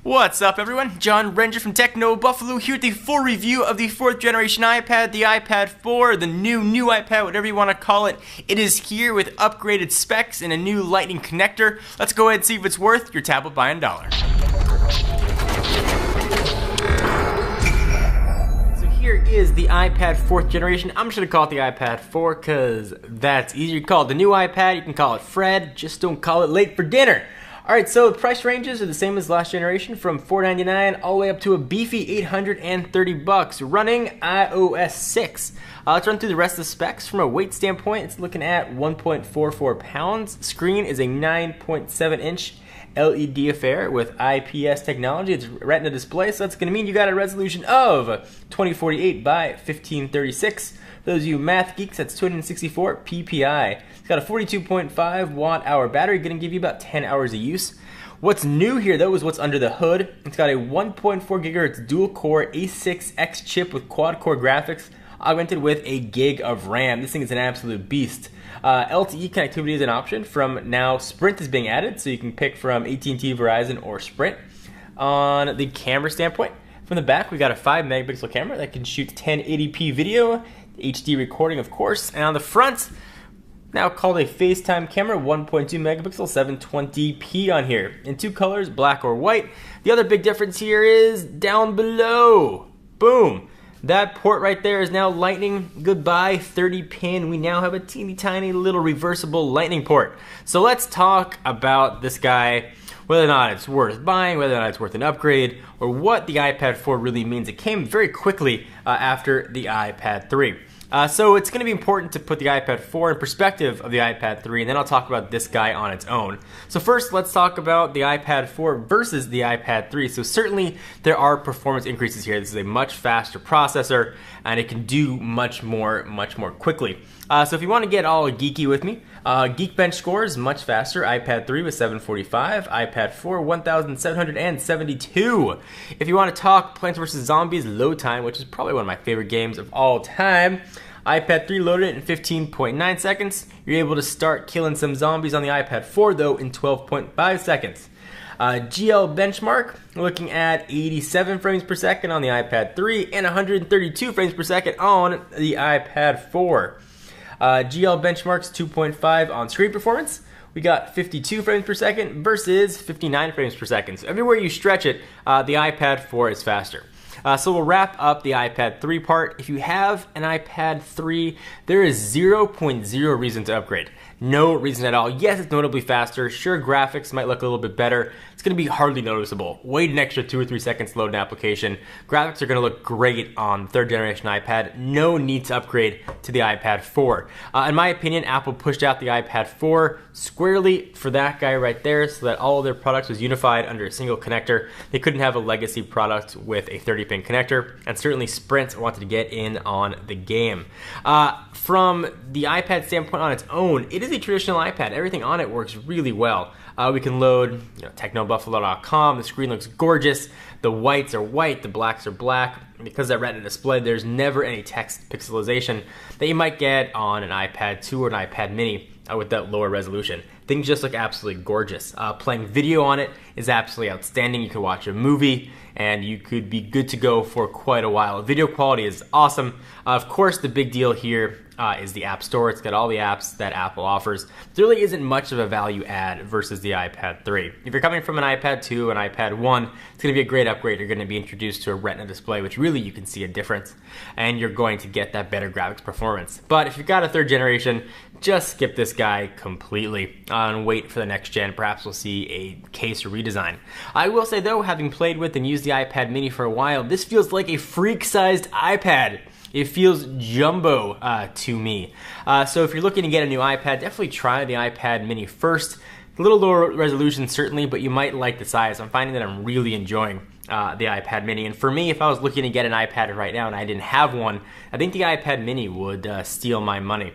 What's up, everyone? John Ranger from Techno Buffalo here with the full review of the 4th generation iPad, the iPad 4, the new iPad, whatever you want to call it. It is here with upgraded specs and a new lightning connector. Let's go ahead and see if it's worth your tablet buying dollar. So here is the iPad 4th generation. I'm just going to call it the iPad 4 because that's easier. You can call it the new iPad, you can call it Fred, just don't call it late for dinner. Alright, so the price ranges are the same as last generation, from $499 all the way up to a beefy $830, running iOS 6. Let's run through the rest of the specs. From a weight standpoint, it's looking at 1.44 pounds. Screen is a 9.7-inch LED affair with IPS technology. It's Retina display, so that's going to mean you got a resolution of 2048 by 1536. For those of you math geeks, that's 264 ppi. It's got a 42.5 watt-hour battery, going to give you about 10 hours of use. What's new here, though, is what's under the hood. It's got a 1.4 gigahertz dual-core A6X chip with quad-core graphics, augmented with a gig of RAM. This thing is an absolute beast. LTE connectivity is an option. From now, Sprint is being added, so you can pick from AT&T, Verizon, or Sprint. On the camera standpoint, from the back, we got a 5 megapixel camera that can shoot 1080p video, HD recording, of course. And on the front, now called a FaceTime camera, 1.2 megapixel, 720p on here. In two colors, black or white. The other big difference here is down below. Boom. That port right there is now lightning. Goodbye, 30 pin. We now have a teeny tiny little reversible lightning port. So let's talk about this guy, whether or not it's worth buying, whether or not it's worth an upgrade, or what the iPad 4 really means. It came very quickly after the iPad 3. So it's going to be important to put the iPad 4 in perspective of the iPad 3, and then I'll talk about this guy on its own. So first, let's talk about the iPad 4 versus the iPad 3. So certainly there are performance increases here. This is a much faster processor, and it can do much more quickly. So if you want to get all geeky with me, Geekbench scores much faster. iPad 3 was 745, iPad 4 1772. If you want to talk Plants vs. Zombies load time, which is probably one of my favorite games of all time, iPad 3 loaded it in 15.9 seconds. You're able to start killing some zombies on the iPad 4 though in 12.5 seconds. GL benchmark, looking at 87 frames per second on the iPad 3 and 132 frames per second on the iPad 4. GL benchmarks 2.5 on screen performance. We got 52 frames per second versus 59 frames per second. So everywhere you stretch it, the iPad 4 is faster. So we'll wrap up the iPad 3 part. If you have an iPad 3, there is 0.0 reason to upgrade. No reason at all. Yes, it's notably faster. Sure, graphics might look a little bit better. It's going to be hardly noticeable. Wait an extra 2 or 3 seconds to load an application. Graphics are going to look great on 3rd generation iPad. No need to upgrade to the iPad 4. In my opinion, Apple pushed out the iPad 4 squarely for that guy right there so that all of their products was unified under a single connector. They couldn't have a legacy product with a 30-pin connector, and certainly Sprint wanted to get in on the game. From the iPad standpoint on its own, it is a traditional iPad. Everything on it works really well. We can load technobuffalo.com. The screen looks gorgeous. The whites are white, the blacks are black. Because that Retina display, there's never any text pixelization that you might get on an iPad 2 or an iPad mini with that lower resolution. Things just look absolutely gorgeous. Playing video on it is absolutely outstanding. You can watch a movie and you could be good to go for quite a while. Video quality is awesome. Of course, the big deal here is the App Store. It's got all the apps that Apple offers. There really isn't much of a value add versus the iPad 3. If you're coming from an iPad 2, an iPad 1, it's going to be a great upgrade. You're going to be introduced to a Retina display, which really you can see a difference, and you're going to get that better graphics performance. But if you've got a 3rd generation, just skip this guy completely and wait for the next gen. Perhaps we'll see a case redesign. I will say though, having played with and used the iPad mini for a while, this feels like a freak-sized iPad. It feels jumbo to me. So if you're looking to get a new iPad, definitely try the iPad mini first. A little lower resolution certainly, but you might like the size. I'm finding that I'm really enjoying the iPad mini. And for me, if I was looking to get an iPad right now and I didn't have one, I think the iPad mini would steal my money.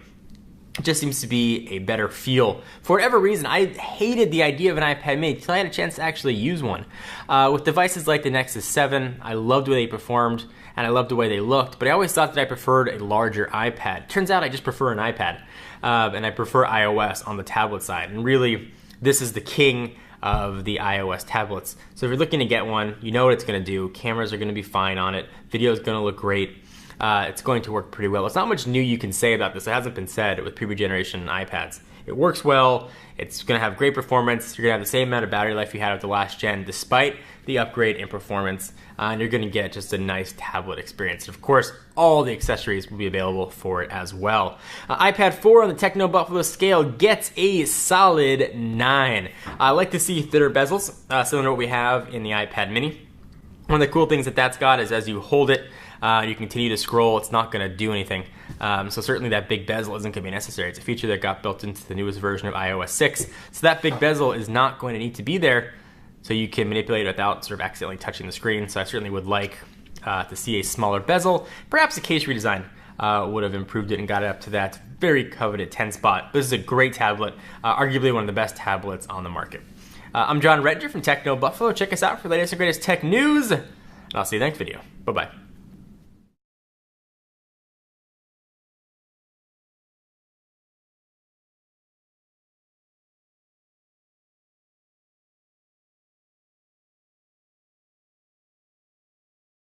It just seems to be a better feel. For whatever reason, I hated the idea of an iPad mini until I had a chance to actually use one. With devices like the Nexus 7, I loved the way they performed, and I loved the way they looked, but I always thought that I preferred a larger iPad. Turns out I just prefer an iPad, and I prefer iOS on the tablet side. And really, this is the king of the iOS tablets. So if you're looking to get one, you know what it's going to do. Cameras are going to be fine on it. Video is going to look great. It's going to work pretty well. There's not much new you can say about this. It hasn't been said with previous generation iPads. It works well. It's going to have great performance. You're going to have the same amount of battery life you had with the last gen, despite the upgrade in performance. And you're going to get just a nice tablet experience. And of course, all the accessories will be available for it as well. iPad 4 on the Techno Buffalo scale gets a solid 9. I like to see thinner bezels, similar to what we have in the iPad mini. One of the cool things that that's got is as you hold it, you continue to scroll, it's not going to do anything. So certainly that big bezel isn't going to be necessary. It's a feature that got built into the newest version of iOS 6. So that big bezel is not going to need to be there, so you can manipulate it without sort of accidentally touching the screen. So I certainly would like to see a smaller bezel. Perhaps a case redesign would have improved it and got it up to that very coveted 10 spot. This is a great tablet, arguably one of the best tablets on the market. I'm John Rettinger from Techno Buffalo. Check us out for the latest and greatest tech news, and I'll see you in the next video. Bye-bye.